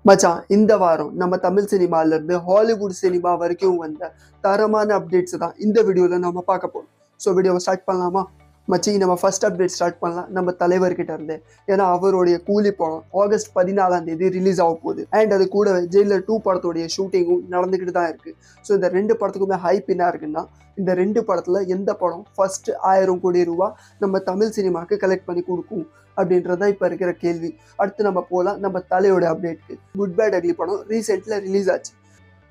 மச்சான், இந்த வாரம் நம்ம தமிழ் சினிமால இருந்து ஹாலிவுட் சினிமா வரைக்கும் வந்த தரமான அப்டேட்ஸ் தான் இந்த வீடியோல நம்ம பார்க்க போறோம். ஸோ வீடியோவை ஸ்டார்ட் பண்ணலாமா? மச்சி, நம்ம ஃபர்ஸ்ட் அப்டேட் ஸ்டார்ட் பண்ணலாம் நம்ம தலைவர்கிட்ட இருந்து. ஏன்னா அவருடைய கூலி படம் ஆகஸ்ட் 14ஆம் தேதி ரிலீஸ் ஆக போகுது. அண்ட் அது கூட ஜெயிலர் 2 படத்தோடைய ஷூட்டிங்கும் நடந்துக்கிட்டு தான் இருக்கு. ஸோ இந்த 2 படத்துக்குமே ஹைப் என்ன இருக்குன்னா, இந்த 2 படத்துல எந்த படம் ஃபர்ஸ்ட் 1000 கோடி ரூபாய் நம்ம தமிழ் சினிமாக்கு கலெக்ட் பண்ணி கொடுக்கும் அப்படின்றதான் இப்போ இருக்கிற கேள்வி. அடுத்து நம்ம போகலாம் நம்ம தலையோட அப்டேட்க்கு. குட் பேட் அக்லி படம் ரீசெண்ட்ல ரிலீஸ் ஆச்சு.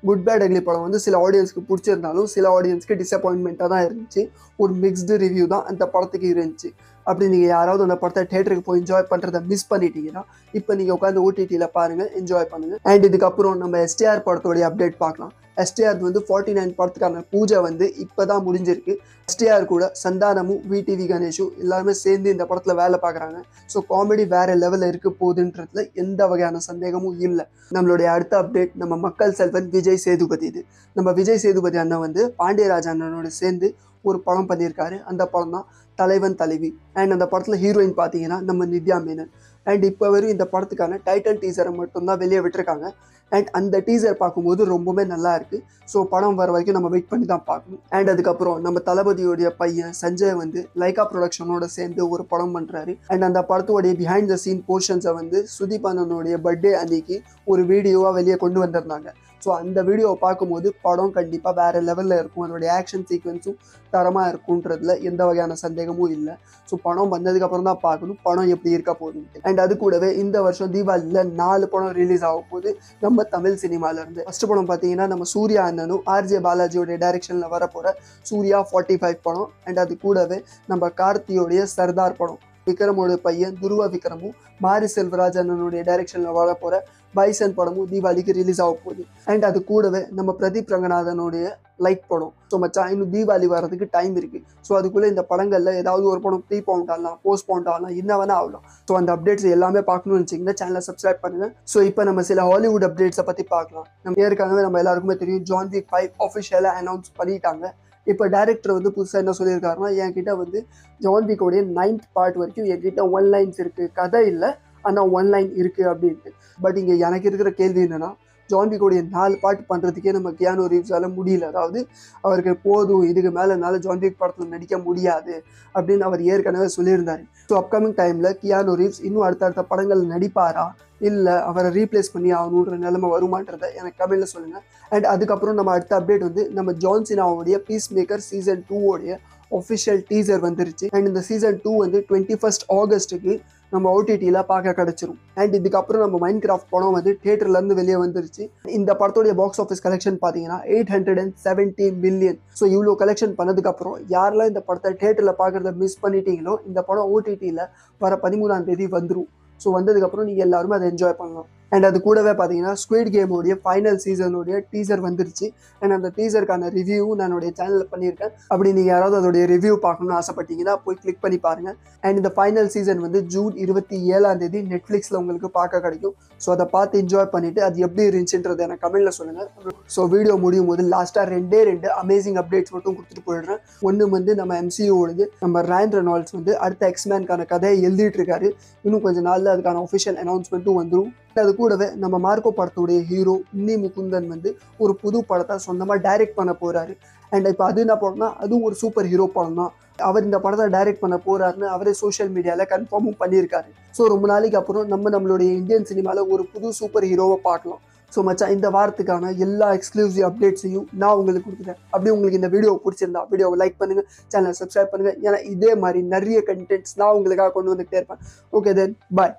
குட் பேட் அக்லி படம் சில ஆடியன்ஸ்க்கு பிடிச்சிருந்தாலும் சில ஆடியன்ஸ்க்கு டிசப்பாயின்மெண்ட்டாக தான் இருந்துச்சு. ஒரு மிக்ஸ்டு ரிவ்யூ தான் அந்த படத்துக்கு இருந்துச்சு. அப்படி நீங்கள் யாராவது அந்த படத்தை தேட்டருக்கு போய் என்ஜாய் பண்ணுறதை மிஸ் பண்ணிட்டீங்கன்னா இப்போ நீங்கள் உட்காந்து ஓடிடியில் பாருங்கள், என்ஜாய் பண்ணுங்கள். அண்ட் இதுக்கப்புறம் நம்ம எஸ்டிஆர் படத்தோடைய அப்டேட் பார்க்கலாம். எஸ்டிஆர் 49 படத்துக்கான பூஜை இப்போ தான் முடிஞ்சிருக்கு. எஸ்டிஆர் கூட சந்தானமும் விடிவி கணேஷும் எல்லாருமே சேர்ந்து இந்த படத்தில் வேலை பார்க்குறாங்க. ஸோ காமெடி வேறு லெவலில் இருக்க போகுதுன்றதுல எந்த வகையான சந்தேகமும் இல்லை. நம்மளுடைய அடுத்த அப்டேட் நம்ம மக்கள் செல்வன் விஜய் சேதுபதி. இது நம்ம விஜய் சேதுபதி அண்ணன் பாண்டியராஜ் அண்ணனோட சேர்ந்து ஒரு படம் பண்ணியிருக்காரு. அந்த படம் தான் தலைவன் தலைவி. அண்ட் அந்த படத்தில் ஹீரோயின் பார்த்தீங்கன்னா நம்ம நித்யா மேனன். அண்ட் இப்போ வரும் இந்த படத்துக்கான டைட்டில் டீசரை மட்டும்தான் வெளியே விட்டுருக்காங்க. அண்ட் அந்த டீசர் பார்க்கும்போது ரொம்பவே நல்லா இருக்குது. ஸோ படம் வர வரைக்கும் நம்ம வெயிட் பண்ணி தான் பார்க்கணும். அண்ட் அதுக்கப்புறம் நம்ம தளபதியோடைய பையன் சஞ்சய் லைகா ப்ரொடக்ஷனோட சேர்ந்து ஒரு படம் பண்ணுறாரு. அண்ட் அந்த படத்தோடைய பிஹைண்ட் த சீன் போர்ஷன்ஸை சுதீப் அண்ணனுடைய பர்த்டே அன்னைக்கு ஒரு வீடியோவாக வெளியே கொண்டு வந்திருந்தாங்க. ஸோ அந்த வீடியோவை பார்க்கும்போது படம் கண்டிப்பாக வேறு லெவலில் இருக்கும். அதோடைய ஆக்ஷன் சீக்வன்ஸும் தரமாக இருக்குன்றதுல எந்த வகையான சந்தேகமும் இல்லை. ஸோ படம் வந்ததுக்கப்புறம் தான் பார்க்கணும் படம் எப்படி இருக்க போகுதுன்ட்டு. அண்ட் அது கூடவே இந்த வருஷம் தீபாவளியில் 4 படம் ரிலீஸ் ஆக போகுது நம்ம தமிழ் சினிமாலேருந்து. ஃபர்ஸ்ட் படம் பார்த்தீங்கன்னா நம்ம சூர்யா அண்ணனும் ஆர்ஜே பாலாஜியோடைய டைரக்ஷனில் வரப்போகிற சூர்யா 45 படம். அண்ட் அது கூடவே நம்ம கார்த்தியோடைய சர்தார் படம். விக்ரமோட பையன் துருவ விக்ரமும் மாரி செல்வராஜ் அண்ணனுடைய டைரக்ஷனில் வர போகிற பைசன் படமும் தீபாவளிக்கு ரிலீஸ் ஆக போகுது. அண்ட் அது கூடவே நம்ம பிரதீப் ரங்கநாதனுடைய லைக் படம். ஸோ மச்சான், இன்னும் தீபாவளி வர்றதுக்கு டைம் இருக்குது. ஸோ அதுக்குள்ளே இந்த படங்களில் ஏதாவது ஒரு படம் ப்ரீபவுண்ட் ஆகலாம், போஸ்ட்பவுண்ட் ஆகலாம், என்ன வேணால் ஆகலாம். ஸோ அந்த அப்டேட்ஸ் எல்லாமே பார்க்கணும்னு வச்சிங்கன்னா சேனலை சப்ஸ்கிரைப் பண்ணுங்கள். ஸோ இப்போ நம்ம சில ஹாலிவுட் அப்டேட்ஸை பற்றி பார்க்கலாம். நம்ம ஏற்கனவே நம்ம எல்லாருக்குமே தெரியும் ஜான் விக் 5 ஆஃபிஷியலாக அனௌன்ஸ் பண்ணிட்டாங்க. இப்போ டைரக்டர் புதுசாக என்ன சொல்லியிருக்காருன்னா, என்கிட்ட ஜான் விக்கோடைய 9th பார்ட் வரைக்கும் என்கிட்ட 1 லைன்ஸ் இருக்குது, கதை இல்லை ஆனால் 1 லைன் இருக்குது அப்படின்ட்டு. பட் இங்கே எனக்கு இருக்கிற கேள்வி என்னென்னா, ஜான் விக்கோடைய 4 பார்ட் பண்ணுறதுக்கே நம்ம கியானோ ரீவ்ஸால் முடியல. அதாவது அவருக்கு போதும், இதுக்கு மேலே என்னால் ஜான் விக் படத்தில் நடிக்க முடியாது அப்படின்னு அவர் ஏற்கனவே சொல்லியிருந்தார். ஸோ அப்கமிங் டைமில் கியானோ ரீவ்ஸ் இன்னும் அடுத்தடுத்த படங்கள் நடிப்பாரா, இல்லை அவரை ரீப்ளேஸ் பண்ணி ஆகணுன்ற நிலைமை வருமானதை எனக்கு கமெண்ட்டில் சொல்லுங்கள். அண்ட் அதுக்கப்புறம் நம்ம அடுத்த அப்டேட் நம்ம ஜான் சினாவுடைய Peacemaker season 2 official teaser and. அண்ட் இந்த சீசன் 2 21 ஆகஸ்ட்டுக்கு நம்ம ஓடிடியில் பார்க்க கிடச்சிரும். அண்ட் இதுக்கப்புறம் நம்ம மைண்ட் கிராஃப்ட் படம் தியேட்டர்லேருந்து வெளியே வந்துருச்சு. இந்த படத்தோடைய பாக்ஸ் ஆஃபீஸ் கலெக்ஷன் பார்த்தீங்கன்னா 870 மில்லியன். ஸோ இவ்வளோ கலெக்ஷன் பண்ணதுக்கப்புறம் யாரெல்லாம் இந்த படத்தை தியேட்டரில் பார்க்குறத மிஸ் பண்ணிட்டீங்களோ, இந்த படம் ஓடிடியில் வர 13ஆம் தேதி வந்துடும். ஸோ வந்ததுக்கப்புறம் நீங்கள் எல்லாருமே அதை என்ஜாய் பண்ணலாம். அண்ட் அது கூடவே பார்த்தீங்கன்னா squid கேமோடைய final சீசனுடைய teaser and. And அந்த டீசருக்கான ரிவ்யூவும் நான் என்னுடைய சேனலில் பண்ணியிருக்கேன். அப்படி நீங்கள் யாராவது அதோடைய ரிவ்யூ பார்க்கணும்னு ஆசைப்பட்டீங்கன்னா போய் கிளிக் பண்ணி பாருங்கள். அண்ட் இந்த ஃபைனல் சீசன் ஜூன் 27ஆம் தேதி நெட்ஃப்ளிக்ஸில் உங்களுக்கு பார்க்க கிடைக்கும். ஸோ அதை பார்த்து என்ஜாய் பண்ணிவிட்டு அது எப்படி இருந்துச்சுன்றதை எனக்கு கமெண்ட்டில் சொல்லுங்கள். ஸோ வீடியோ முடியும் போது லாஸ்ட்டாக 2 அமேசிங் அப்டேட்ஸ் மட்டும் கொடுத்துட்டு போயிடுறேன். ஒன்று நம்ம எம்சியூவோடது நம்ம ராயன் ரெனால்ட்ஸ் அடுத்த எக்ஸ்மேனுக்கான கதையை எழுதிட்டு இருக்காரு. இன்னும் கொஞ்சம் நாளில் அதுக்கான ஒஃபிஷியல் அனௌன்ஸ்மெண்ட்டும் வந்துடும். அது கூடவே நம்ம மார்க்கோ படத்துடைய ஹீரோ உன்னி முகுந்தன் ஒரு புது படத்தை சொந்தமாக டைரக்ட் பண்ண போகிறாரு. அண்ட் இப்போ அது என்ன படம்னா, அதுவும் ஒரு சூப்பர் ஹீரோ படம் தான். அவர் இந்த படத்தை டைரக்ட் பண்ண போகிறாருன்னு அவரே சோஷியல் மீடியாவில் கன்ஃபார்மும் பண்ணியிருக்காரு. ஸோ ரொம்ப நாளைக்கு அப்புறம் நம்மளுடைய இந்தியன் சினிமாவில் ஒரு புது சூப்பர் ஹீரோவை பார்க்கலாம். ஸோ மச்சான், இந்த வாரத்துக்கான எல்லா எக்ஸ்க்ளூசிவ் அப்டேட்ஸையும் நான் உங்களுக்கு கொடுத்துட்டேன். அப்படியே உங்களுக்கு இந்த வீடியோ பிடிச்சிருந்தா வீடியோவை லைக் பண்ணுங்கள், சேனலை சப்ஸ்கிரைப் பண்ணுங்கள். ஏன்னா இதே மாதிரி நிறைய கண்டென்ட்ஸ் நான் உங்களுக்காக கொண்டு வந்துகிட்டே இருப்பேன். ஓகே தென் பாய்.